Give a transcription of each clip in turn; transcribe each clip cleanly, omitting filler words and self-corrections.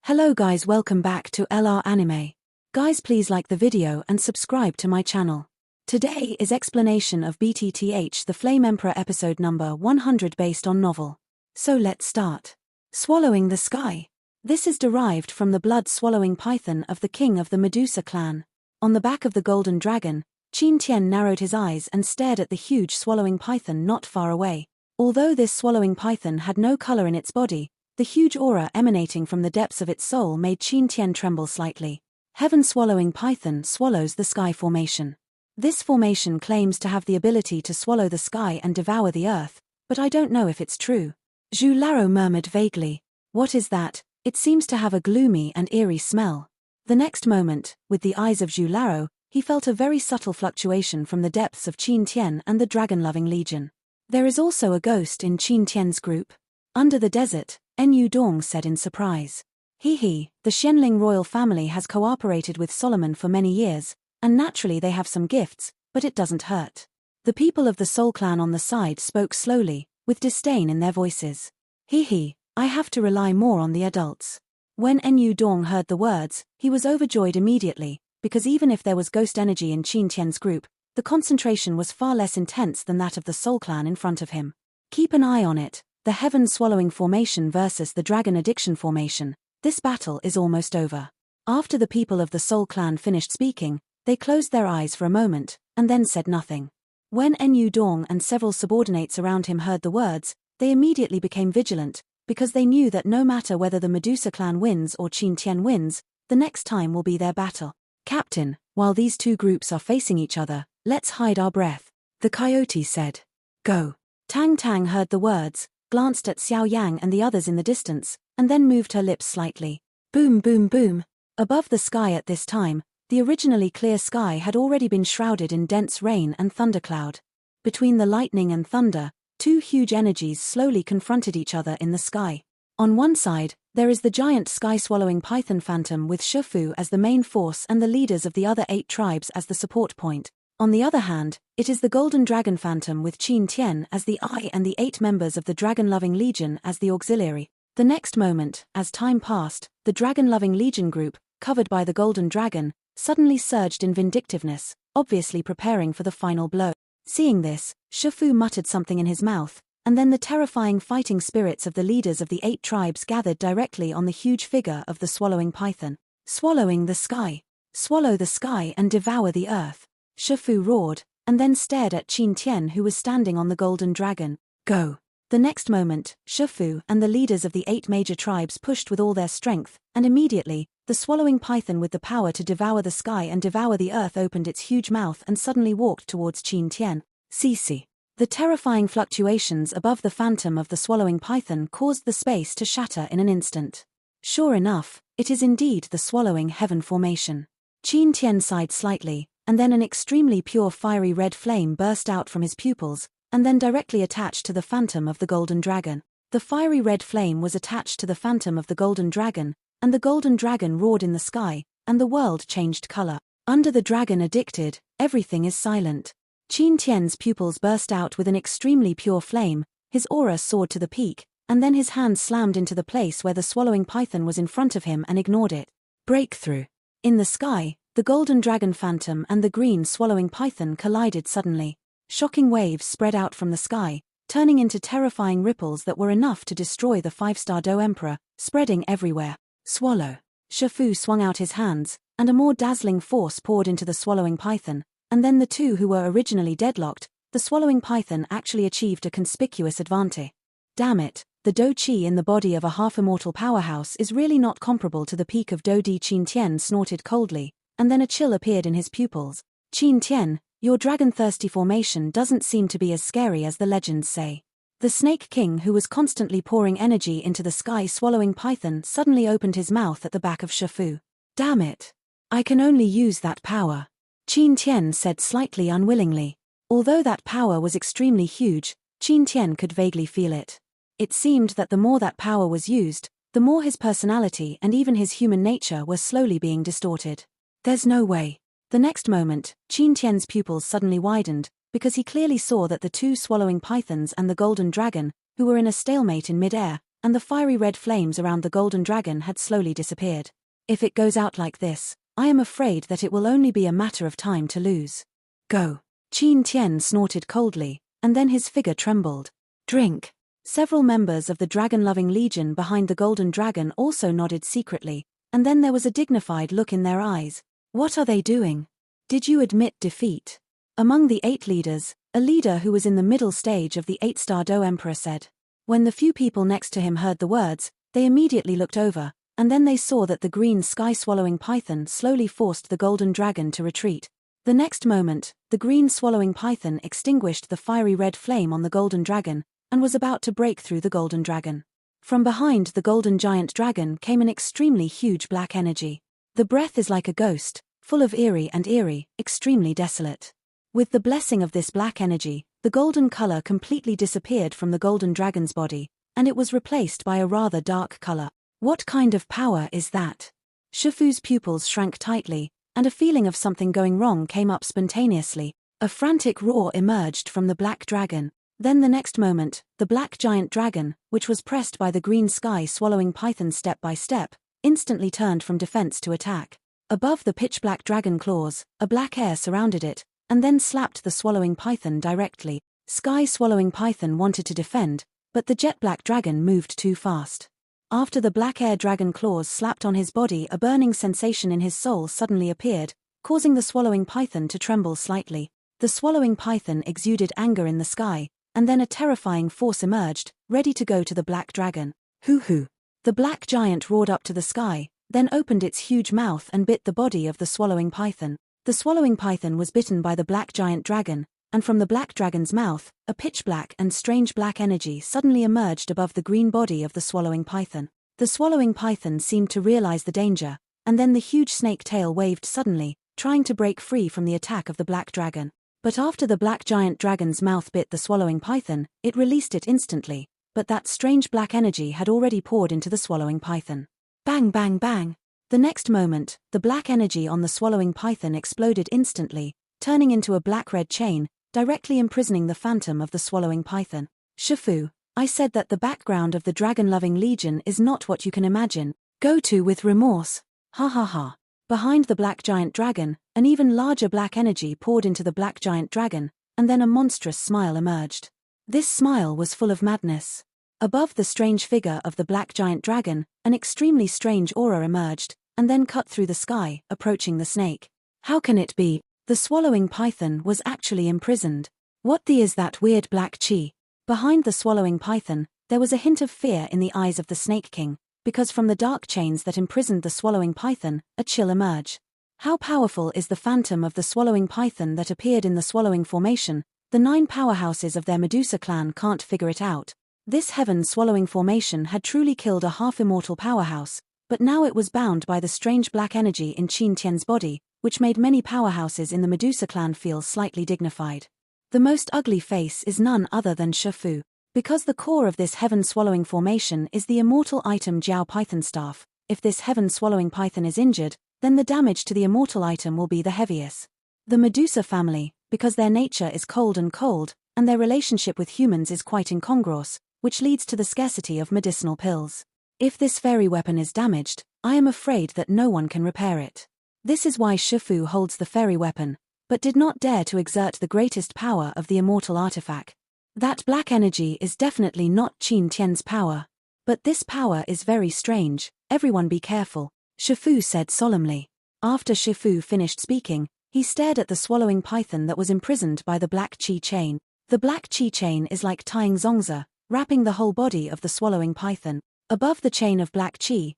Hello guys, welcome back to LR Anime. Guys, please like the video and subscribe to my channel. Today is explanation of BTTH the Flame Emperor episode number 100 based on novel. So let's start. Swallowing the Sky. This is derived from the blood-swallowing python of the king of the Medusa clan. On the back of the golden dragon, Qin Tian narrowed his eyes and stared at the huge swallowing python not far away. Although this swallowing python had no color in its body, the huge aura emanating from the depths of its soul made Qin Tian tremble slightly. Heaven-swallowing python swallows the sky formation. This formation claims to have the ability to swallow the sky and devour the earth, but I don't know if it's true. Zhu Laro murmured vaguely. What is that? It seems to have a gloomy and eerie smell. The next moment, with the eyes of Zhu Laro, he felt a very subtle fluctuation from the depths of Qin Tian and the dragon-loving legion. There is also a ghost in Qin Tian's group. Under the desert, Enyu Dong said in surprise. The Xianling royal family has cooperated with Solomon for many years, and naturally they have some gifts, but it doesn't hurt. The people of the Soul clan on the side spoke slowly, with disdain in their voices. I have to rely more on the adults. When Enyu Dong heard the words, he was overjoyed immediately, because even if there was ghost energy in Qin Tian's group, the concentration was far less intense than that of the Soul clan in front of him. Keep an eye on it. The heaven-swallowing formation versus the dragon addiction formation. This battle is almost over. After the people of the Soul clan finished speaking, they closed their eyes for a moment, and then said nothing. When Enyu Dong and several subordinates around him heard the words, they immediately became vigilant, because they knew that no matter whether the Medusa clan wins or Qin Tian wins, the next time will be their battle. Captain, while these two groups are facing each other, let's hide our breath, the coyote said. Go. Tang Tang heard the words, glanced at Xiao Yang and the others in the distance, and then moved her lips slightly. Boom boom boom. Above the sky at this time, the originally clear sky had already been shrouded in dense rain and thundercloud. Between the lightning and thunder, two huge energies slowly confronted each other in the sky. On one side, there is the giant sky-swallowing python phantom with Shifu as the main force and the leaders of the other 8 tribes as the support point. On the other hand, it is the golden dragon phantom with Qin Tian as the eye and the 8 members of the dragon-loving legion as the auxiliary. The next moment, as time passed, the dragon-loving legion group, covered by the golden dragon, suddenly surged in vindictiveness, obviously preparing for the final blow. Seeing this, Shifu muttered something in his mouth, and then the terrifying fighting spirits of the leaders of the 8 tribes gathered directly on the huge figure of the swallowing python. Swallowing the sky. Swallow the sky and devour the earth. Shifu roared, and then stared at Qin Tian who was standing on the golden dragon. Go. The next moment, Shifu and the leaders of the 8 major tribes pushed with all their strength, and immediately, the swallowing python with the power to devour the sky and devour the earth opened its huge mouth and suddenly walked towards Qin Tian. Cece. The terrifying fluctuations above the phantom of the swallowing python caused the space to shatter in an instant. Sure enough, it is indeed the swallowing heaven formation. Qin Tian sighed slightly, and then an extremely pure fiery red flame burst out from his pupils, and then directly attached to the phantom of the golden dragon. The fiery red flame was attached to the phantom of the golden dragon, and the golden dragon roared in the sky, and the world changed color. Under the dragon addicted, everything is silent. Qin Tian's pupils burst out with an extremely pure flame, his aura soared to the peak, and then his hand slammed into the place where the swallowing python was in front of him and ignored it. Breakthrough. In the sky, the golden dragon phantom and the green swallowing python collided suddenly. Shocking waves spread out from the sky, turning into terrifying ripples that were enough to destroy the 5-star Do Emperor, spreading everywhere. Swallow. Shifu swung out his hands, and a more dazzling force poured into the swallowing python, and then the two who were originally deadlocked, the swallowing python actually achieved a conspicuous advantage. Damn it, the Do Qi in the body of a half-immortal powerhouse is really not comparable to the peak of Do Di. Qin Tian snorted coldly, and then a chill appeared in his pupils. Qin Tian, your dragon-thirsty formation doesn't seem to be as scary as the legends say. The Snake King who was constantly pouring energy into the sky-swallowing python suddenly opened his mouth at the back of Shifu. Damn it. I can only use that power. Qin Tian said slightly unwillingly. Although that power was extremely huge, Qin Tian could vaguely feel it. It seemed that the more that power was used, the more his personality and even his human nature were slowly being distorted. There's no way. The next moment, Qin Tian's pupils suddenly widened, because he clearly saw that the 2 swallowing pythons and the golden dragon, who were in a stalemate in mid-air, and the fiery red flames around the golden dragon had slowly disappeared. If it goes out like this, I am afraid that it will only be a matter of time to lose. Go. Qin Tian snorted coldly, and then his figure trembled. Drink. Several members of the dragon-loving legion behind the golden dragon also nodded secretly, and then there was a dignified look in their eyes. What are they doing? Did you admit defeat? Among the 8 leaders, a leader who was in the middle stage of the 8-star Do Emperor said. When the few people next to him heard the words, they immediately looked over, and then they saw that the green sky-swallowing python slowly forced the golden dragon to retreat. The next moment, the green swallowing python extinguished the fiery red flame on the golden dragon, and was about to break through the golden dragon. From behind the golden giant dragon came an extremely huge black energy. The breath is like a ghost, full of eerie, extremely desolate. With the blessing of this black energy, the golden color completely disappeared from the golden dragon's body, and it was replaced by a rather dark color. What kind of power is that? Shifu's pupils shrank tightly, and a feeling of something going wrong came up spontaneously. A frantic roar emerged from the black dragon. Then the next moment, the black giant dragon, which was pressed by the green sky-swallowing python step by step, instantly turned from defense to attack. Above the pitch-black dragon claws, a black air surrounded it, and then slapped the swallowing python directly. Sky-swallowing python wanted to defend, but the jet-black dragon moved too fast. After the black air dragon claws slapped on his body, a burning sensation in his soul suddenly appeared, causing the swallowing python to tremble slightly. The swallowing python exuded anger in the sky, and then a terrifying force emerged, ready to go to the black dragon. Hoo-hoo! The black giant roared up to the sky, then opened its huge mouth and bit the body of the swallowing python. The swallowing python was bitten by the black giant dragon, and from the black dragon's mouth, a pitch-black and strange black energy suddenly emerged above the green body of the swallowing python. The swallowing python seemed to realize the danger, and then the huge snake tail waved suddenly, trying to break free from the attack of the black dragon. But after the black giant dragon's mouth bit the swallowing python, it released it instantly, but that strange black energy had already poured into the swallowing python. Bang bang bang! The next moment, the black energy on the swallowing python exploded instantly, turning into a black-red chain, directly imprisoning the phantom of the swallowing python. Shifu, I said that the background of the dragon-loving legion is not what you can imagine. Go to with remorse. Ha ha ha. Behind the black giant dragon, an even larger black energy poured into the black giant dragon, and then a monstrous smile emerged. This smile was full of madness. Above the strange figure of the black giant dragon, an extremely strange aura emerged, and then cut through the sky, approaching the snake. How can it be? The swallowing python was actually imprisoned. What the is that weird black chi? Behind the swallowing python, there was a hint of fear in the eyes of the Snake King, because from the dark chains that imprisoned the swallowing python, a chill emerged. How powerful is the phantom of the swallowing python that appeared in the swallowing formation? The 9 powerhouses of their Medusa clan can't figure it out. This heaven-swallowing formation had truly killed a half-immortal powerhouse, but now it was bound by the strange black energy in Qin Tian's body, which made many powerhouses in the Medusa clan feel slightly dignified. The most ugly face is none other than Shifu. Because the core of this heaven-swallowing formation is the immortal item Jiao Python Staff, if this heaven-swallowing python is injured, then the damage to the immortal item will be the heaviest. The Medusa family, because their nature is cold, and their relationship with humans is quite incongruous, which leads to the scarcity of medicinal pills. If this fairy weapon is damaged, I am afraid that no one can repair it. This is why Shifu holds the fairy weapon, but did not dare to exert the greatest power of the immortal artifact. That black energy is definitely not Qin Tian's power. But this power is very strange, everyone be careful, Shifu said solemnly. After Shifu finished speaking, he stared at the swallowing python that was imprisoned by the black chi chain. The black chi chain is like tying zongzi, wrapping the whole body of the swallowing python. Above the chain of black chi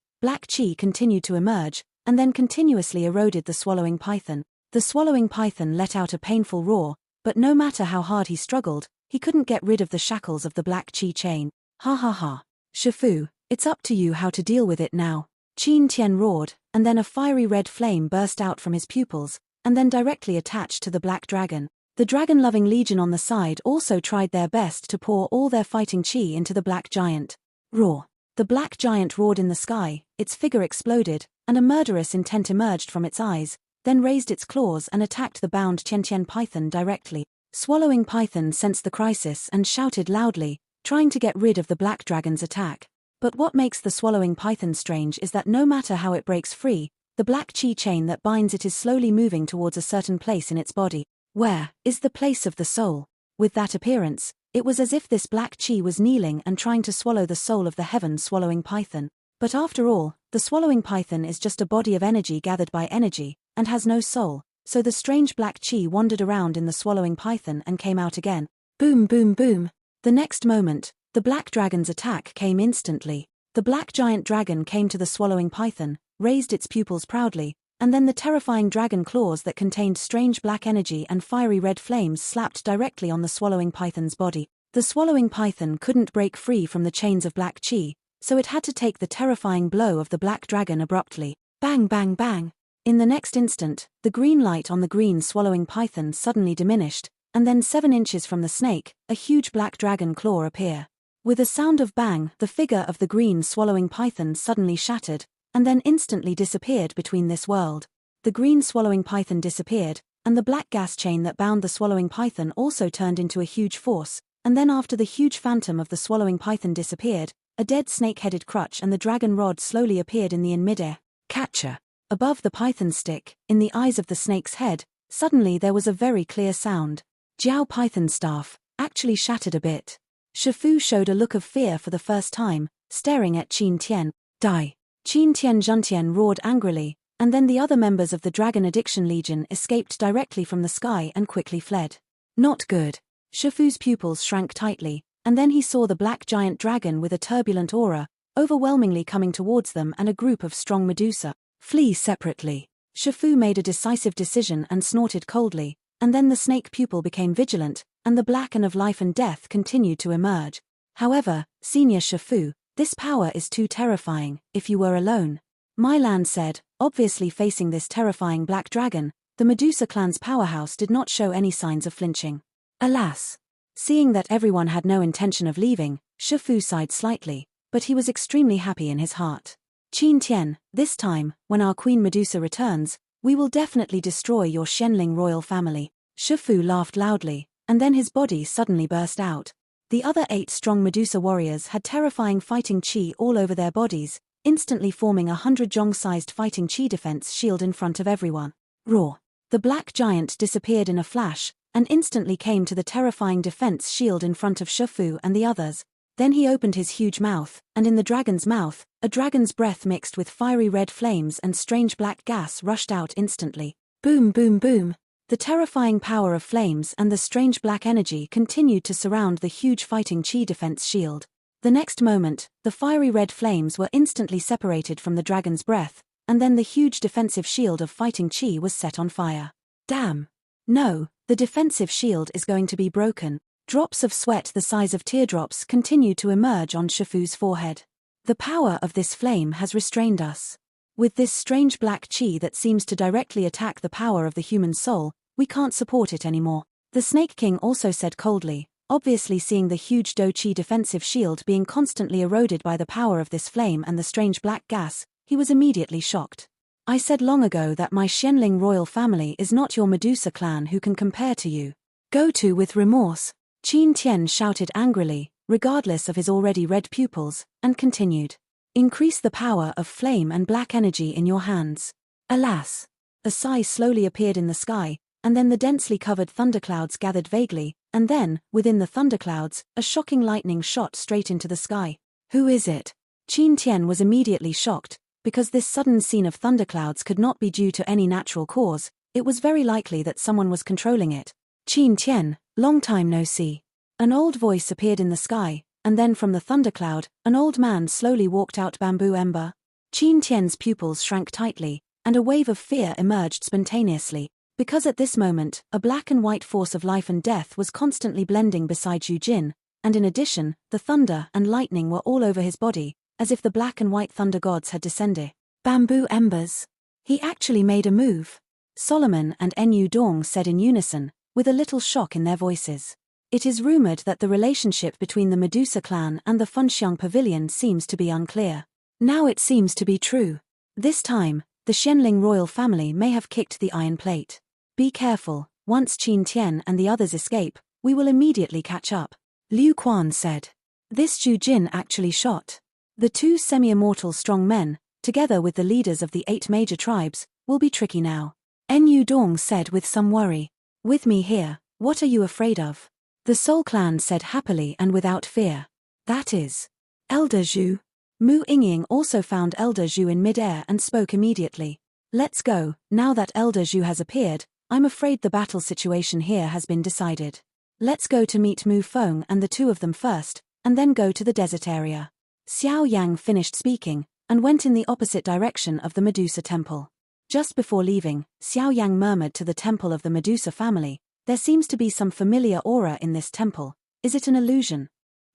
continued to emerge, and then continuously eroded the swallowing python. The swallowing python let out a painful roar, but no matter how hard he struggled, he couldn't get rid of the shackles of the black chi chain. Ha ha ha. Shifu, it's up to you how to deal with it now. Qin Tian roared, and then a fiery red flame burst out from his pupils, and then directly attached to the black dragon. The dragon-loving legion on the side also tried their best to pour all their fighting chi into the black giant. Roar. The black giant roared in the sky, its figure exploded, and a murderous intent emerged from its eyes, then raised its claws and attacked the bound Tian python directly. Swallowing python sensed the crisis and shouted loudly, trying to get rid of the black dragon's attack. But what makes the swallowing python strange is that no matter how it breaks free, the black chi chain that binds it is slowly moving towards a certain place in its body. Where is the place of the soul? With that appearance, it was as if this black chi was kneeling and trying to swallow the soul of the heaven-swallowing python. But after all, the swallowing python is just a body of energy gathered by energy, and has no soul, so the strange black chi wandered around in the swallowing python and came out again. Boom boom boom. The next moment, the black dragon's attack came instantly. The black giant dragon came to the swallowing python, raised its pupils proudly, and then the terrifying dragon claws that contained strange black energy and fiery red flames slapped directly on the swallowing python's body. The swallowing python couldn't break free from the chains of black chi, so it had to take the terrifying blow of the black dragon abruptly. Bang bang bang! In the next instant, the green light on the green swallowing python suddenly diminished, and then 7 inches from the snake, a huge black dragon claw appeared. With a sound of bang, the figure of the green swallowing python suddenly shattered, and then instantly disappeared between this world. The green swallowing python disappeared, and the black gas chain that bound the swallowing python also turned into a huge force, and then after the huge phantom of the swallowing python disappeared, a dead snake-headed crutch and the dragon rod slowly appeared in mid-air. Catcher. Above the python stick, in the eyes of the snake's head, suddenly there was a very clear sound. Jiao python staff, actually shattered a bit. Shifu showed a look of fear for the first time, staring at Qin Tian. Die. Qin Tian Juntian roared angrily, and then the other members of the Dragon Addiction Legion escaped directly from the sky and quickly fled. Not good. Shifu's pupils shrank tightly, and then he saw the black giant dragon with a turbulent aura, overwhelmingly coming towards them and a group of strong Medusa. Flee separately. Shifu made a decisive decision and snorted coldly, and then the snake pupil became vigilant, and the blacken of life and death continued to emerge. However, Senior Shifu, this power is too terrifying, if you were alone. Mylan said, obviously facing this terrifying black dragon, the Medusa clan's powerhouse did not show any signs of flinching. Alas! Seeing that everyone had no intention of leaving, Shifu sighed slightly, but he was extremely happy in his heart. Qin Tian, this time, when our Queen Medusa returns, we will definitely destroy your Shenling royal family. Shifu laughed loudly, and then his body suddenly burst out. The other 8 strong Medusa warriors had terrifying fighting chi all over their bodies, instantly forming a 100-jong-sized fighting chi defense shield in front of everyone. Roar! The black giant disappeared in a flash, and instantly came to the terrifying defense shield in front of Shifu and the others. Then he opened his huge mouth, and in the dragon's mouth, a dragon's breath mixed with fiery red flames and strange black gas rushed out instantly. Boom boom boom! The terrifying power of flames and the strange black energy continued to surround the huge fighting chi defense shield. The next moment, the fiery red flames were instantly separated from the dragon's breath, and then the huge defensive shield of fighting chi was set on fire. Damn! No, the defensive shield is going to be broken. Drops of sweat the size of teardrops continued to emerge on Shifu's forehead. The power of this flame has restrained us. With this strange black chi that seems to directly attack the power of the human soul, we can't support it anymore. The Snake King also said coldly, obviously seeing the huge Do Chi defensive shield being constantly eroded by the power of this flame and the strange black gas, he was immediately shocked. I said long ago that my Shenling royal family is not your Medusa clan who can compare to you. Go to with remorse. Qin Tian shouted angrily, regardless of his already red pupils, and continued. Increase the power of flame and black energy in your hands. Alas! A sigh slowly appeared in the sky, and then the densely covered thunderclouds gathered vaguely, and then, within the thunderclouds, a shocking lightning shot straight into the sky. Who is it? Qin Tian was immediately shocked, because this sudden scene of thunderclouds could not be due to any natural cause. It was very likely that someone was controlling it. Qin Tian, long time no see. An old voice appeared in the sky, and then from the thundercloud, an old man slowly walked out. Bamboo Ember. Qin Tian's pupils shrank tightly, and a wave of fear emerged spontaneously, because at this moment, a black and white force of life and death was constantly blending beside Yu Jin, and in addition, the thunder and lightning were all over his body, as if the black and white thunder gods had descended. Bamboo Embers. He actually made a move. Solomon and Enyu Dong said in unison, with a little shock in their voices. It is rumored that the relationship between the Medusa clan and the Funxiang Pavilion seems to be unclear. Now it seems to be true. This time, the Shenling royal family may have kicked the iron plate. Be careful, once Qin Tian and the others escape, we will immediately catch up. Liu Quan said. This Zhu Jin actually shot. The two semi-immortal strong men, together with the leaders of the 8 major tribes, will be tricky now. Nu Dong said with some worry. With me here, what are you afraid of? The Soul Clan said happily and without fear. That is Elder Zhu. Mu Yingying also found Elder Zhu in mid-air and spoke immediately. Let's go, now that Elder Zhu has appeared, I'm afraid the battle situation here has been decided. Let's go to meet Mu Feng and the two of them first, and then go to the desert area. Xiao Yang finished speaking, and went in the opposite direction of the Medusa temple. Just before leaving, Xiao Yang murmured to the temple of the Medusa family, there seems to be some familiar aura in this temple. Is it an illusion?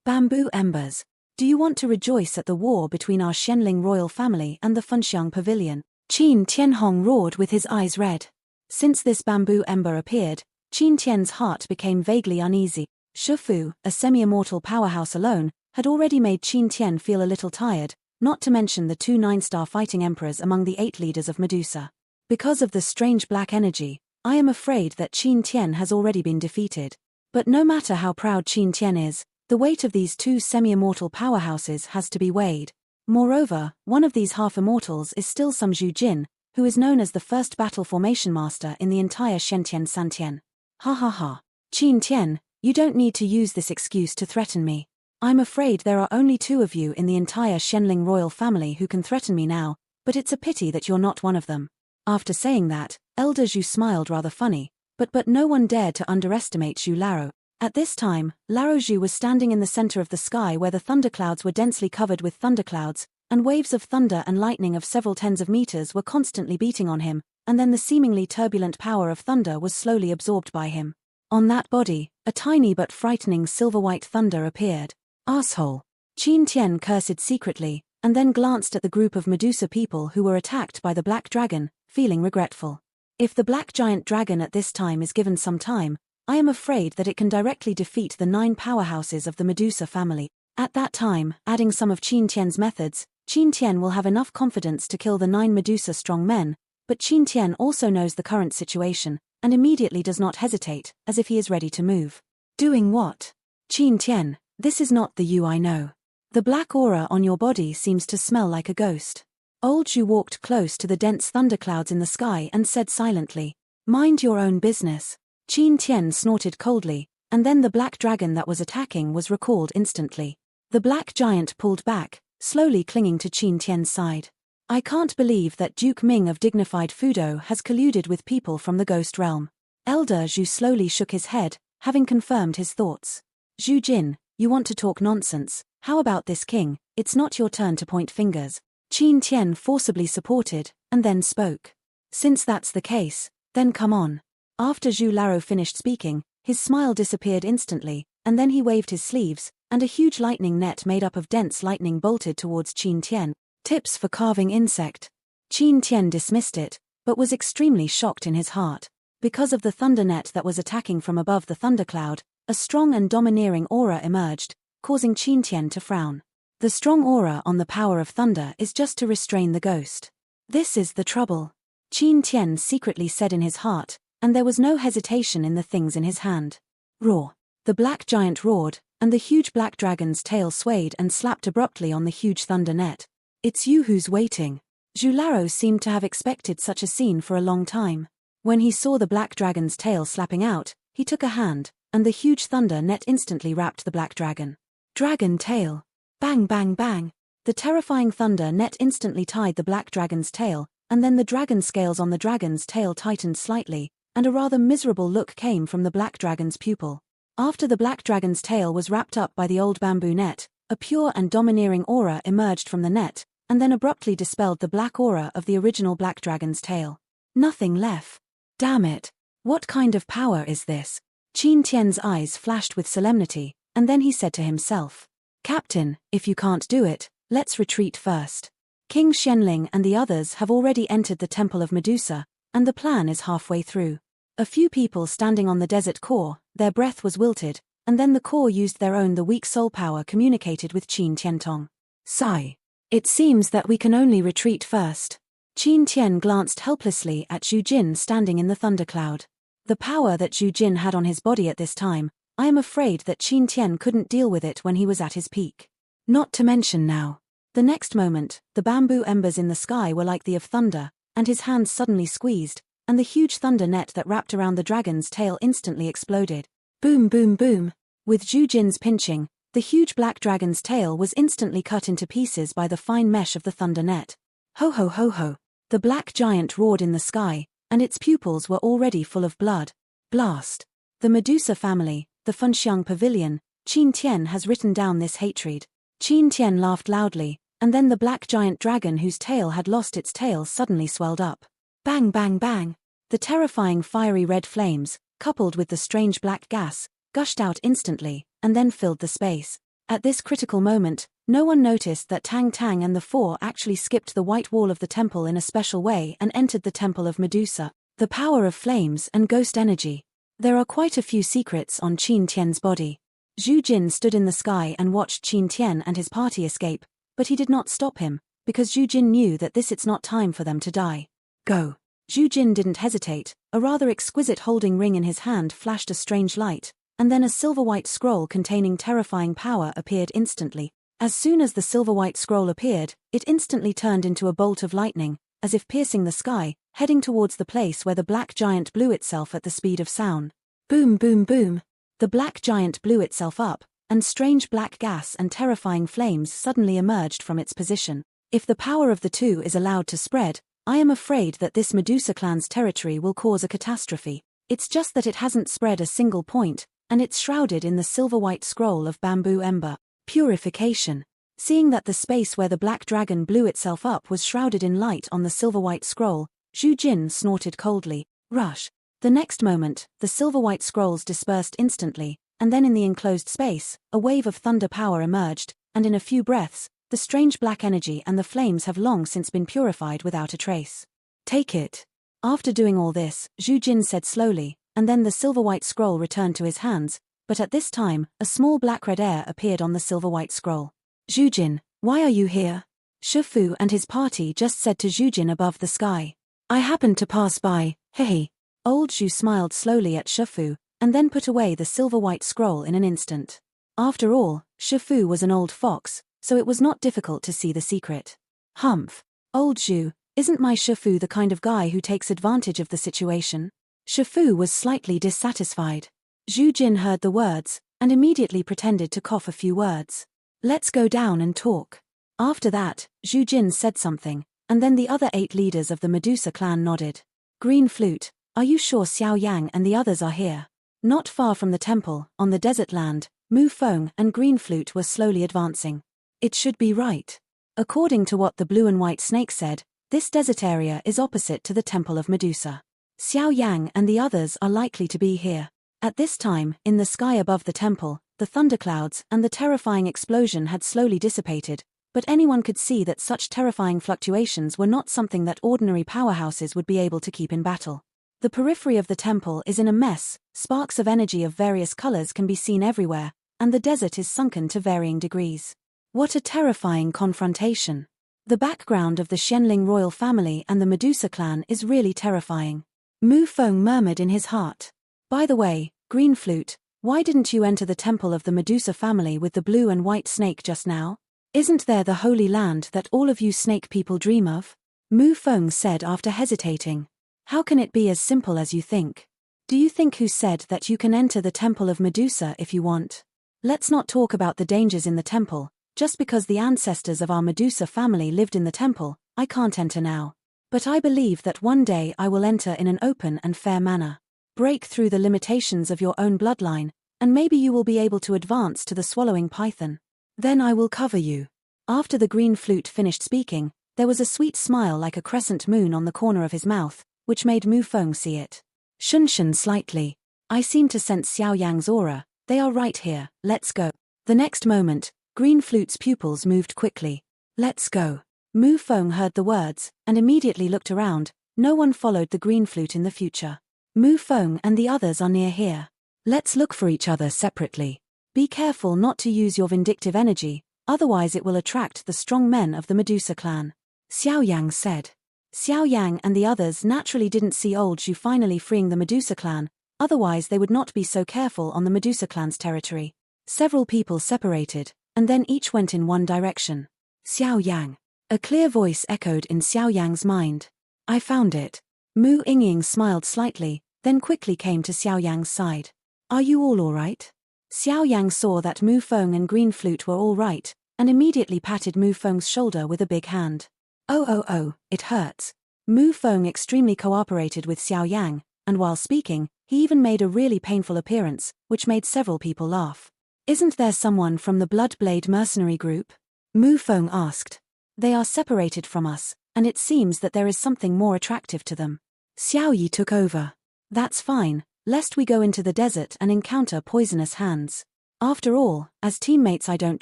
Bamboo embers. Do you want to rejoice at the war between our Shenling royal family and the Funxiang pavilion? Qin Tianhong roared with his eyes red. Since this bamboo ember appeared, Qin Tian's heart became vaguely uneasy. Shifu, a semi-immortal powerhouse alone, had already made Qin Tian feel a little tired, not to mention the 2 9-star fighting emperors among the 8 leaders of Medusa. Because of the strange black energy, I am afraid that Qin Tian has already been defeated. But no matter how proud Qin Tian is, the weight of these 2 semi-immortal powerhouses has to be weighed. Moreover, one of these half-immortals is still some Zhu Jin, who is known as the first battle formation master in the entire Shentian Santian. Ha ha ha. Qin Tian, you don't need to use this excuse to threaten me. I'm afraid there are only 2 of you in the entire Shenling royal family who can threaten me now, but it's a pity that you're not one of them. After saying that, Elder Zhu smiled rather funny, but no one dared to underestimate Zhu Laro. At this time, Laro Zhu was standing in the center of the sky where the thunderclouds were densely covered with thunderclouds, and waves of thunder and lightning of several tens of meters were constantly beating on him, and then the seemingly turbulent power of thunder was slowly absorbed by him. On that body, a tiny but frightening silver-white thunder appeared. Asshole. Qin Tian cursed secretly, and then glanced at the group of Medusa people who were attacked by the Black Dragon, feeling regretful. If the Black Giant Dragon at this time is given some time, I am afraid that it can directly defeat the 9 powerhouses of the Medusa family. At that time, adding some of Qin Tian's methods, Qin Tian will have enough confidence to kill the 9 Medusa strong men, but Qin Tian also knows the current situation, and immediately does not hesitate, as if he is ready to move. Doing what? Qin Tian, this is not the you I know. The black aura on your body seems to smell like a ghost. Old Zhu walked close to the dense thunderclouds in the sky and said silently, mind your own business. Qin Tian snorted coldly, and then the black dragon that was attacking was recalled instantly. The black giant pulled back, slowly clinging to Qin Tian's side. I can't believe that Duke Ming of dignified Fudo has colluded with people from the ghost realm. Elder Zhu slowly shook his head, having confirmed his thoughts. Zhu Jin, you want to talk nonsense? How about this king? It's not your turn to point fingers. Qin Tian forcibly supported, and then spoke. Since that's the case, then come on. After Zhu Laro finished speaking, his smile disappeared instantly, and then he waved his sleeves, and a huge lightning net made up of dense lightning bolted towards Qin Tian. Tips for carving insect. Qin Tian dismissed it, but was extremely shocked in his heart. Because of the thunder net that was attacking from above the thundercloud, a strong and domineering aura emerged, causing Qin Tian to frown. The strong aura on the power of thunder is just to restrain the ghost. This is the trouble. Qin Tian secretly said in his heart, and there was no hesitation in the things in his hand. Roar. The black giant roared, and the huge black dragon's tail swayed and slapped abruptly on the huge thunder net. It's you who's waiting. Zhu Laro seemed to have expected such a scene for a long time. When he saw the black dragon's tail slapping out, he took a hand, and the huge thunder net instantly wrapped the black dragon. Dragon tail. Bang bang bang. The terrifying thunder net instantly tied the black dragon's tail, and then the dragon scales on the dragon's tail tightened slightly, and a rather miserable look came from the black dragon's pupil. After the black dragon's tail was wrapped up by the old bamboo net, a pure and domineering aura emerged from the net, and then abruptly dispelled the black aura of the original black dragon's tail. Nothing left. Damn it. What kind of power is this? Qin Tian's eyes flashed with solemnity, and then he said to himself, Captain, if you can't do it, let's retreat first. King Shenling and the others have already entered the Temple of Medusa, and the plan is halfway through. A few people standing on the desert core, their breath was wilted, and then the core used the weak soul power communicated with Qin Tiantong. Sigh. It seems that we can only retreat first. Qin Tian glanced helplessly at Zhu Jin standing in the thundercloud. The power that Zhu Jin had on his body at this time, I am afraid that Qin Tian couldn't deal with it when he was at his peak. Not to mention now. The next moment, the bamboo embers in the sky were like the of thunder, and his hands suddenly squeezed, and the huge thunder net that wrapped around the dragon's tail instantly exploded. Boom boom boom. With Zhu Jin's pinching, the huge black dragon's tail was instantly cut into pieces by the fine mesh of the thunder net. Ho ho ho ho. The black giant roared in the sky, and its pupils were already full of blood. Blast. The Medusa family, the Funxiang Pavilion, Qin Tian has written down this hatred. Qin Tian laughed loudly, and then the black giant dragon whose tail had lost its tail suddenly swelled up. Bang bang bang. The terrifying fiery red flames, coupled with the strange black gas, gushed out instantly, and then filled the space. At this critical moment, no one noticed that Tang Tang and the four actually skipped the white wall of the temple in a special way and entered the temple of Medusa, the power of flames and ghost energy. There are quite a few secrets on Qin Tian's body. Zhu Jin stood in the sky and watched Qin Tian and his party escape, but he did not stop him, because Zhu Jin knew that it's not time for them to die. Go. Zhu Jin didn't hesitate. A rather exquisite holding ring in his hand flashed a strange light, and then a silver-white scroll containing terrifying power appeared instantly. As soon as the silver-white scroll appeared, it instantly turned into a bolt of lightning, as if piercing the sky, heading towards the place where the black giant blew itself at the speed of sound. Boom boom boom. The black giant blew itself up, and strange black gas and terrifying flames suddenly emerged from its position. If the power of the two is allowed to spread, I am afraid that this Medusa clan's territory will cause a catastrophe. It's just that it hasn't spread a single point, and it's shrouded in the silver-white scroll of bamboo ember. Purification. Seeing that the space where the black dragon blew itself up was shrouded in light on the silver-white scroll, Zhu Jin snorted coldly. Rush. The next moment, the silver-white scrolls dispersed instantly, and then in the enclosed space, a wave of thunder power emerged, and in a few breaths, the strange black energy and the flames have long since been purified without a trace. Take it. After doing all this, Zhu Jin said slowly, and then the silver-white scroll returned to his hands, but at this time, a small black-red air appeared on the silver-white scroll. Zhu Jin, why are you here? Shifu and his party just said to Zhu Jin above the sky. I happened to pass by, hehe. Old Zhu smiled slowly at Shifu, and then put away the silver-white scroll in an instant. After all, Shifu was an old fox, so it was not difficult to see the secret. Humph. Old Zhu, isn't my Shifu the kind of guy who takes advantage of the situation? Shifu was slightly dissatisfied. Zhu Jin heard the words, and immediately pretended to cough a few words. Let's go down and talk. After that, Zhu Jin said something, and then the other 8 leaders of the Medusa clan nodded. Green Flute, are you sure Xiao Yang and the others are here? Not far from the temple, on the desert land, Mu Feng and Green Flute were slowly advancing. It should be right. According to what the blue and white snake said, this desert area is opposite to the temple of Medusa. Xiao Yang and the others are likely to be here. At this time, in the sky above the temple, the thunderclouds and the terrifying explosion had slowly dissipated, but anyone could see that such terrifying fluctuations were not something that ordinary powerhouses would be able to keep in battle. The periphery of the temple is in a mess, sparks of energy of various colors can be seen everywhere, and the desert is sunken to varying degrees. What a terrifying confrontation. The background of the Xianling royal family and the Medusa clan is really terrifying. Mu Feng murmured in his heart. By the way, Green Flute, why didn't you enter the temple of the Medusa family with the blue and white snake just now? Isn't there the holy land that all of you snake people dream of? Mu Feng said after hesitating. How can it be as simple as you think? Do you think who said that you can enter the temple of Medusa if you want? Let's not talk about the dangers in the temple. Just because the ancestors of our Medusa family lived in the temple, I can't enter now. But I believe that one day I will enter in an open and fair manner. Break through the limitations of your own bloodline, and maybe you will be able to advance to the swallowing python. Then I will cover you. After the Green Flute finished speaking, there was a sweet smile like a crescent moon on the corner of his mouth, which made Mu Feng see it. Shunshan slightly. I seem to sense Xiao Yang's aura. They are right here, let's go. The next moment, Green Flute's pupils moved quickly. Let's go. Mu Feng heard the words, and immediately looked around. No one followed the Green Flute in the future. Mu Feng and the others are near here. Let's look for each other separately. Be careful not to use your vindictive energy, otherwise it will attract the strong men of the Medusa clan. Xiao Yang said. Xiao Yang and the others naturally didn't see old Zhu finally freeing the Medusa clan, otherwise they would not be so careful on the Medusa clan's territory. Several people separated, and then each went in one direction. Xiao Yang. A clear voice echoed in Xiao Yang's mind. I found it. Mu Yingying smiled slightly, then quickly came to Xiao Yang's side. Are you all right? Xiao Yang saw that Mu Feng and Green Flute were all right, and immediately patted Mu Feng's shoulder with a big hand. Oh, it hurts. Mu Feng extremely cooperated with Xiao Yang, and while speaking, he even made a really painful appearance, which made several people laugh. Isn't there someone from the Bloodblade mercenary group? Mu Feng asked. They are separated from us, and it seems that there is something more attractive to them. Xiao Yi took over. That's fine, lest we go into the desert and encounter poisonous hands. After all, as teammates I don't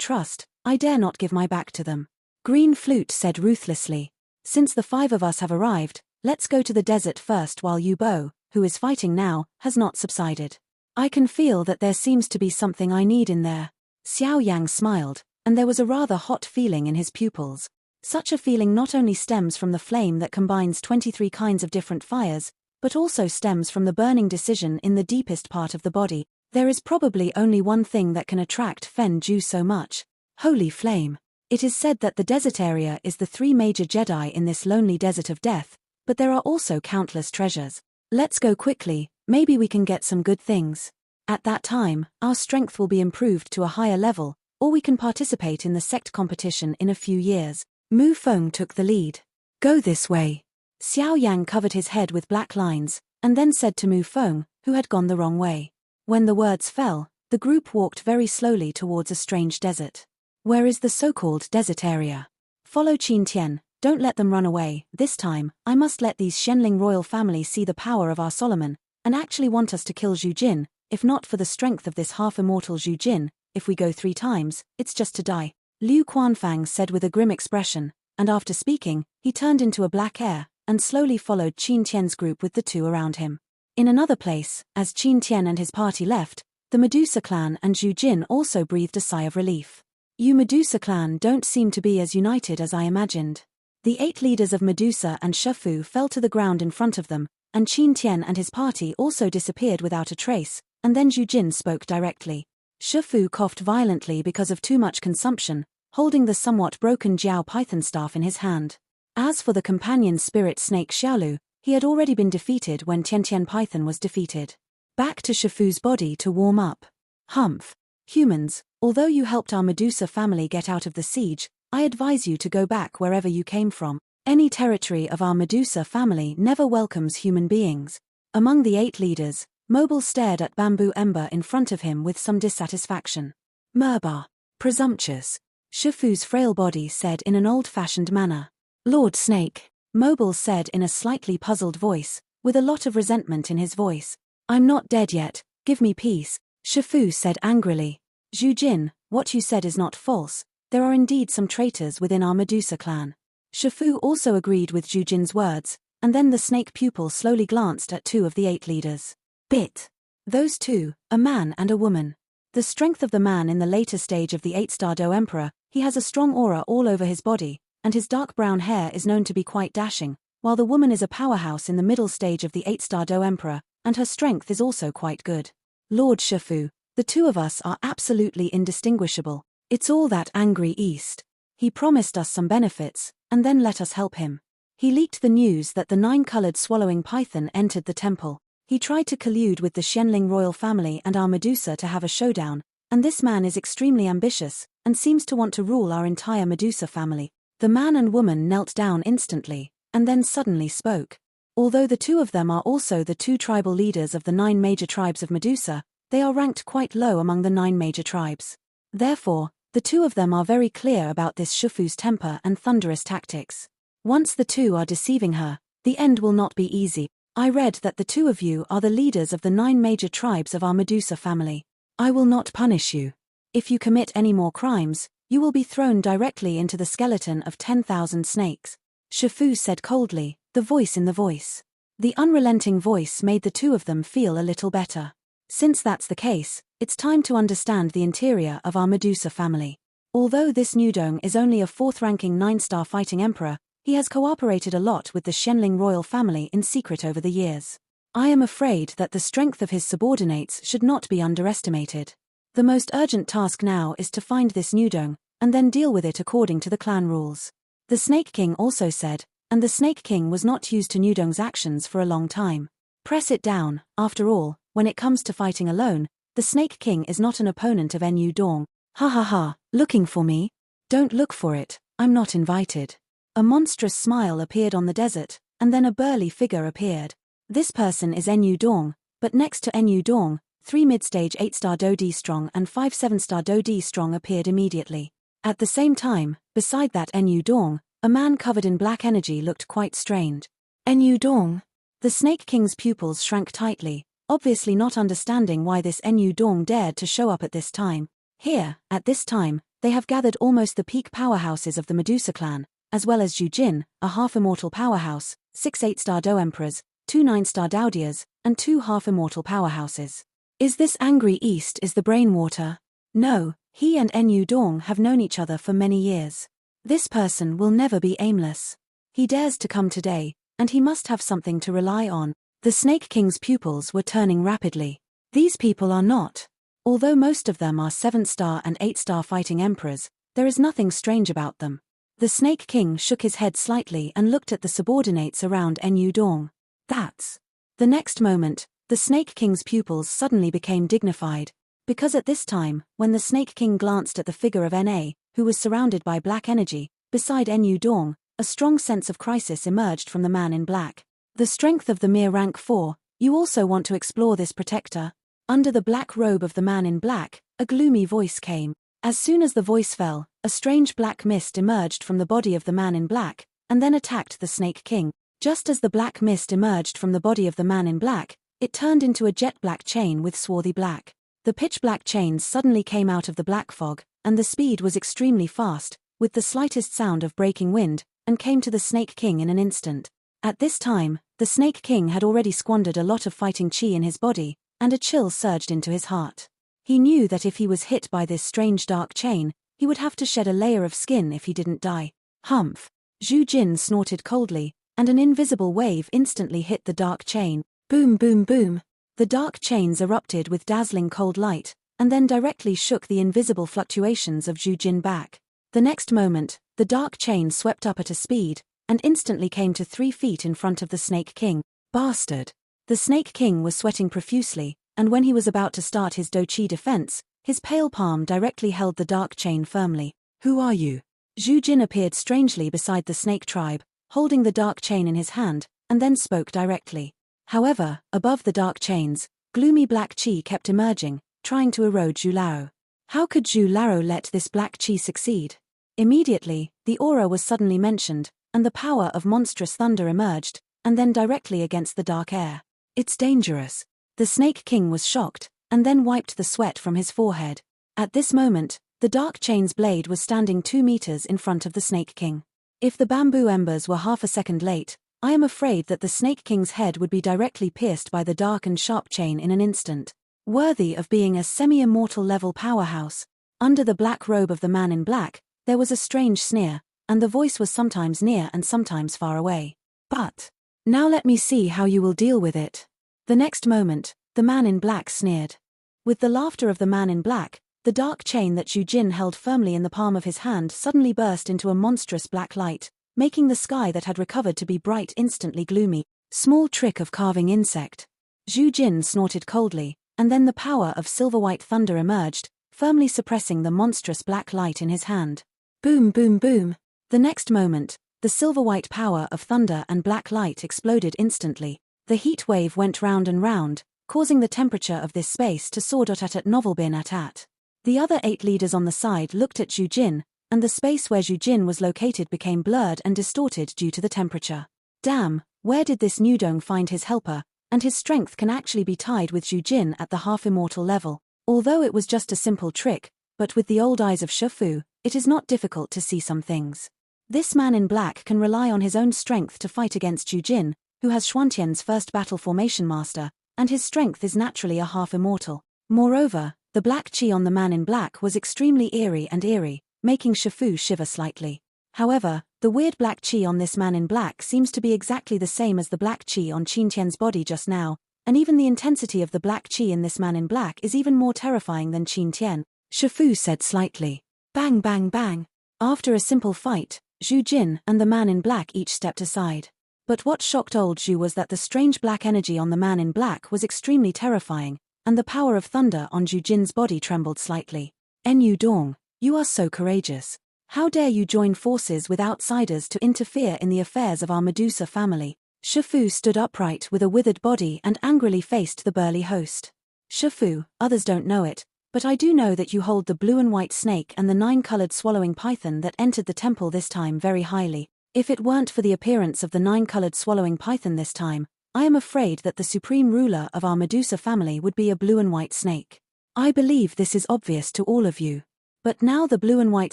trust, I dare not give my back to them. Green Flute said ruthlessly. Since the 5 of us have arrived, let's go to the desert first while Yu Bo, who is fighting now, has not subsided. I can feel that there seems to be something I need in there. Xiao Yang smiled, and there was a rather hot feeling in his pupils. Such a feeling not only stems from the flame that combines 23 kinds of different fires, but also stems from the burning decision in the deepest part of the body. There is probably only one thing that can attract Fen Ju so much. Holy flame. It is said that the desert area is the 3 major Jedi in this lonely desert of death, but there are also countless treasures. Let's go quickly, maybe we can get some good things. At that time, our strength will be improved to a higher level, or we can participate in the sect competition in a few years. Mu Feng took the lead. Go this way. Xiao Yang covered his head with black lines, and then said to Mu Feng, who had gone the wrong way. When the words fell, the group walked very slowly towards a strange desert. Where is the so-called desert area? Follow Qin Tian, don't let them run away. This time, I must let these Shenling royal family see the power of our Solomon, and actually want us to kill Zhu Jin, if not for the strength of this half-immortal Zhu Jin. If we go 3 times, it's just to die. Liu Quanfang said with a grim expression, and after speaking, he turned into a black air, and slowly followed Qin Tian's group with the 2 around him. In another place, as Qin Tian and his party left, the Medusa clan and Zhu Jin also breathed a sigh of relief. You Medusa clan don't seem to be as united as I imagined. The 8 leaders of Medusa and Shifu fell to the ground in front of them, and Qin Tian and his party also disappeared without a trace, and then Zhu Jin spoke directly. Shifu coughed violently because of too much consumption, holding the somewhat broken Jiao Python staff in his hand. As for the companion spirit snake Xiaolu, he had already been defeated when Tian Python was defeated. Back to Shifu's body to warm up. Humph. Humans, although you helped our Medusa family get out of the siege, I advise you to go back wherever you came from. Any territory of our Medusa family never welcomes human beings. Among the 8 leaders, Mobile stared at Bamboo Ember in front of him with some dissatisfaction. Merba. Presumptuous. Shifu's frail body said in an old-fashioned manner. Lord Snake. Mobile said in a slightly puzzled voice, with a lot of resentment in his voice. I'm not dead yet, give me peace. Shifu said angrily. Zhu Jin, what you said is not false, there are indeed some traitors within our Medusa clan. Shifu also agreed with Zhu Jin's words, and then the snake pupil slowly glanced at 2 of the 8 leaders. Bit. Those 2, a man and a woman. The strength of the man in the later stage of the 8-star Do Emperor, he has a strong aura all over his body, and his dark brown hair is known to be quite dashing, while the woman is a powerhouse in the middle stage of the 8-star Do Emperor, and her strength is also quite good. Lord Shifu, the 2 of us are absolutely indistinguishable. It's all that angry East. He promised us some benefits, and then let us help him. He leaked the news that the 9-colored swallowing python entered the temple. He tried to collude with the Shenling royal family and our Medusa to have a showdown, and this man is extremely ambitious, and seems to want to rule our entire Medusa family. The man and woman knelt down instantly, and then suddenly spoke. Although the 2 of them are also the 2 tribal leaders of the 9 major tribes of Medusa, they are ranked quite low among the 9 major tribes. Therefore, the 2 of them are very clear about this Shifu's temper and thunderous tactics. Once the 2 are deceiving her, the end will not be easy. I read that the 2 of you are the leaders of the 9 major tribes of our Medusa family. I will not punish you. If you commit any more crimes, you will be thrown directly into the skeleton of 10,000 snakes. Shifu said coldly, the voice in the voice. The unrelenting voice made the 2 of them feel a little better. Since that's the case, it's time to understand the interior of our Medusa family. Although this Nudong is only a 4th-ranking 9-star fighting emperor, he has cooperated a lot with the Shenling royal family in secret over the years. I am afraid that the strength of his subordinates should not be underestimated. The most urgent task now is to find this Nudong, and then deal with it according to the clan rules. The Snake King also said, and the Snake King was not used to Nudong's actions for a long time. Press it down. After all, when it comes to fighting alone, the Snake King is not an opponent of Nudong. Ha ha ha, looking for me? Don't look for it, I'm not invited. A monstrous smile appeared on the desert, and then a burly figure appeared. This person is Nudong, but next to Nudong, 3 mid-stage 8-star Do D strong and 5 7-star Do D strong appeared immediately. At the same time, beside that Nudong, a man covered in black energy looked quite strange. Nudong. The Snake King's pupils shrank tightly, obviously not understanding why this Nudong dared to show up at this time. Here, at this time, they have gathered almost the peak powerhouses of the Medusa clan, as well as Jujin, a half-immortal powerhouse, 6 8-star Do Emperors, 2 9-star Daudias, and 2 half-immortal powerhouses. Is this angry East is the Brainwater? No, he and Nudong have known each other for many years. This person will never be aimless. He dares to come today, and he must have something to rely on. The Snake King's pupils were turning rapidly. These people are not. Although most of them are 7-star and 8-star fighting emperors, there is nothing strange about them. The Snake King shook his head slightly and looked at the subordinates around Nudong. That's. The next moment, the Snake King's pupils suddenly became dignified, because at this time, when the Snake King glanced at the figure of Na, who was surrounded by black energy, beside Nudong, a strong sense of crisis emerged from the man in black. The strength of the mere rank 4, you also want to explore this protector? Under the black robe of the man in black, a gloomy voice came. As soon as the voice fell, a strange black mist emerged from the body of the man in black, and then attacked the Snake King. Just as the black mist emerged from the body of the man in black, it turned into a jet black chain with swarthy black. The pitch black chains suddenly came out of the black fog, and the speed was extremely fast, with the slightest sound of breaking wind, and came to the Snake King in an instant. At this time, the Snake King had already squandered a lot of fighting chi in his body, and a chill surged into his heart. He knew that if he was hit by this strange dark chain, he would have to shed a layer of skin if he didn't die. Humph! Zhu Jin snorted coldly, and an invisible wave instantly hit the dark chain. Boom boom boom! The dark chains erupted with dazzling cold light, and then directly shook the invisible fluctuations of Zhu Jin back. The next moment, the dark chain swept up at a speed, and instantly came to 3 feet in front of the Snake King. Bastard! The Snake King was sweating profusely, and when he was about to start his Do Chi defense, his pale palm directly held the dark chain firmly. Who are you? Zhu Jin appeared strangely beside the snake tribe, holding the dark chain in his hand, and then spoke directly. However, above the dark chains, gloomy black chi kept emerging, trying to erode Zhu Lao. How could Zhu Lao let this black chi succeed? Immediately, the aura was suddenly mentioned, and the power of monstrous thunder emerged, and then directly against the dark air. It's dangerous. The Snake King was shocked, and then wiped the sweat from his forehead. At this moment, the dark chain's blade was standing 2 meters in front of the Snake King. If the bamboo embers were half a second late, I am afraid that the Snake King's head would be directly pierced by the dark and sharp chain in an instant. Worthy of being a semi-immortal level powerhouse. Under the black robe of the man in black, there was a strange sneer, and the voice was sometimes near and sometimes far away. But, now let me see how you will deal with it. The next moment, the man in black sneered. With the laughter of the man in black, the dark chain that Zhu Jin held firmly in the palm of his hand suddenly burst into a monstrous black light, making the sky that had recovered to be bright instantly gloomy. Small trick of carving insect. Zhu Jin snorted coldly, and then the power of silver-white thunder emerged, firmly suppressing the monstrous black light in his hand. Boom boom boom! The next moment, the silver-white power of thunder and black light exploded instantly. The heat wave went round and round, causing the temperature of this space to soar at novelbin at. The other 8 leaders on the side looked at Zhu Jin, and the space where Zhu Jin was located became blurred and distorted due to the temperature. Damn, where did this Nudong find his helper, and his strength can actually be tied with Zhu Jin at the half-immortal level. Although it was just a simple trick, but with the old eyes of Shifu, it is not difficult to see some things. This man in black can rely on his own strength to fight against Zhu Jin, who has Xuantian's first battle formation master, and his strength is naturally a half-immortal. Moreover, the black chi on the man in black was extremely eerie, making Shifu shiver slightly. However, the weird black chi on this man in black seems to be exactly the same as the black chi on Qintian's body just now, and even the intensity of the black chi in this man in black is even more terrifying than Qintian, Shifu said slightly. Bang bang bang. After a simple fight, Zhu Jin and the man in black each stepped aside. But what shocked old Zhu was that the strange black energy on the man in black was extremely terrifying, and the power of thunder on Zhu Jin's body trembled slightly. Enyu Dong, you are so courageous. How dare you join forces with outsiders to interfere in the affairs of our Medusa family? Shifu stood upright with a withered body and angrily faced the burly host. Shifu, others don't know it, but I do know that you hold the blue and white snake and the 9-colored swallowing python that entered the temple this time very highly. If it weren't for the appearance of the 9-colored swallowing python this time, I am afraid that the supreme ruler of our Medusa family would be a blue and white snake. I believe this is obvious to all of you. But now the blue and white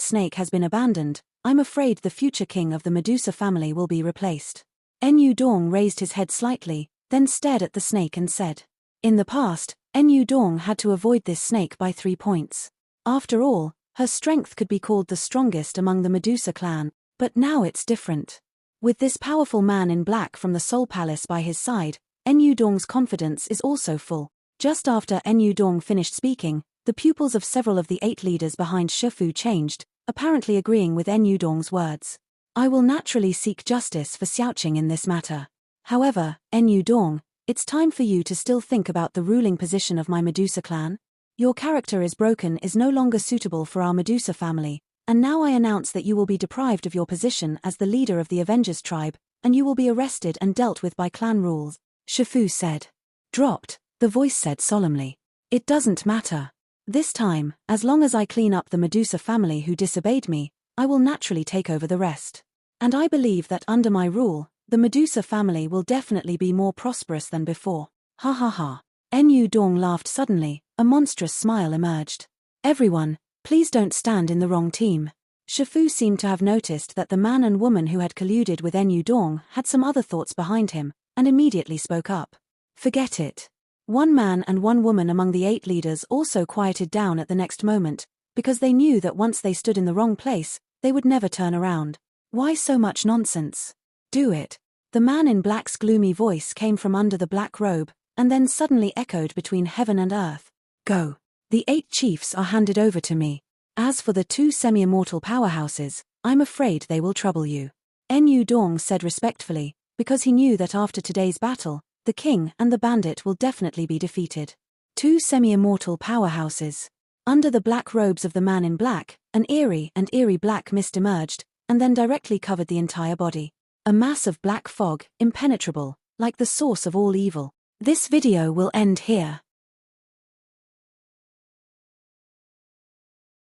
snake has been abandoned, I'm afraid the future king of the Medusa family will be replaced. Enyu Dong raised his head slightly, then stared at the snake and said, in the past, Enyu Dong had to avoid this snake by 3 points. After all, her strength could be called the strongest among the Medusa clan, but now it's different. With this powerful man in black from the Soul Palace by his side, Enyu Dong's confidence is also full. Just after Enyu Dong finished speaking, the pupils of several of the 8 leaders behind Shifu changed, apparently agreeing with Enyu Dong's words. I will naturally seek justice for Xiaoqing in this matter. However, Enyu Dong, it's time for you to still think about the ruling position of my Medusa clan. Your character is broken is no longer suitable for our Medusa family, and now I announce that you will be deprived of your position as the leader of the Avengers tribe, and you will be arrested and dealt with by clan rules, Shifu said. Dropped, the voice said solemnly. It doesn't matter. This time, as long as I clean up the Medusa family who disobeyed me, I will naturally take over the rest. And I believe that under my rule, the Medusa family will definitely be more prosperous than before. Ha ha ha. Enyu Dong laughed suddenly, a monstrous smile emerged. Everyone, please don't stand in the wrong team. Shifu seemed to have noticed that the man and woman who had colluded with Enyu Dong had some other thoughts behind him, and immediately spoke up. Forget it. One man and one woman among the 8 leaders also quieted down at the next moment, because they knew that once they stood in the wrong place, they would never turn around. Why so much nonsense? Do it. The man in black's gloomy voice came from under the black robe, and then suddenly echoed between heaven and earth. Go. The 8 chiefs are handed over to me. As for the 2 semi-immortal powerhouses, I'm afraid they will trouble you. Enyu Dong said respectfully, because he knew that after today's battle, the king and the bandit will definitely be defeated. 2 semi-immortal powerhouses. Under the black robes of the man in black, an eerie black mist emerged, and then directly covered the entire body. A mass of black fog, impenetrable, like the source of all evil. This video will end here.